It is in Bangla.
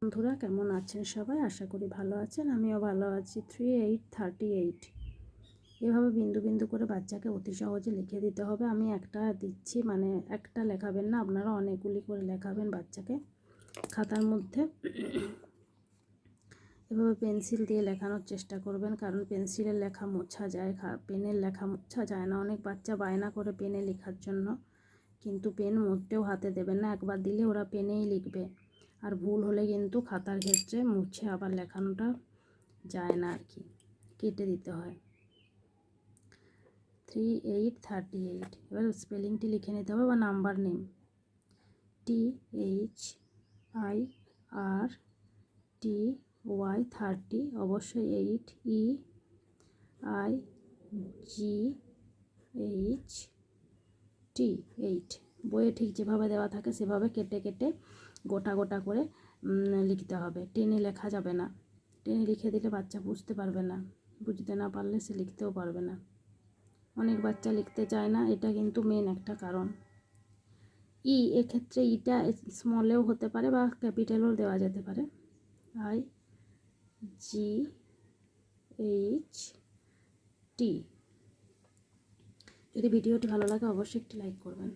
বন্ধুরা কেমন আছেন সবাই? আশা করি ভালো আছেন, আমিও ভালো আছি। 3838 এভাবে বিন্দু বিন্দু করে বাচ্চাকে অতি সহজে লিখে দিতে হবে। আমি একটা দিচ্ছি, মানে একটা লেখাবেন না, আপনারা অনেকগুলি করে লেখাবেন বাচ্চাকে খাতার মধ্যে। এভাবে পেন্সিল দিয়ে লেখানোর চেষ্টা করবেন, কারণ পেন্সিলের লেখা মোছা যায়, পেনের লেখা মোছা যায় না। অনেক বাচ্চা বায়না করে পেনে লেখার জন্য, কিন্তু পেন মোটেও হাতে দেবেন না। একবার দিলে ওরা পেনেই লিখবে, আর ভুল হলে কিন্তু খাতার ক্ষেত্রে মুছে আবার লেখানোটা যায় না আর কি, কেটে দিতে হয়। 3838 এবার স্পেলিংটি লিখে নিতে হবে, বা নাম্বার নেম THIRTY 30, অবশ্যই 8 EIGHT 8। বইয়ে ঠিক যেভাবে দেওয়া থাকে সেভাবে কেটে কেটে গোটা গোটা করে লিখতে হবে। টেনে লেখা যাবে না, টেনে লিখে দিলে বাচ্চা বুঝতে পারবে না, বুঝতে না পারলে সে লিখতেও পারবে না। অনেক বাচ্চা লিখতে চায় না, এটা কিন্তু মেন একটা কারণ। এক্ষেত্রে ইটা স্মলেও হতে পারে বা ক্যাপিটালও দেওয়া যেতে পারে। IGHT। যদি ভিডিওটি ভালো লাগে অবশ্যই একটি লাইক করবেন।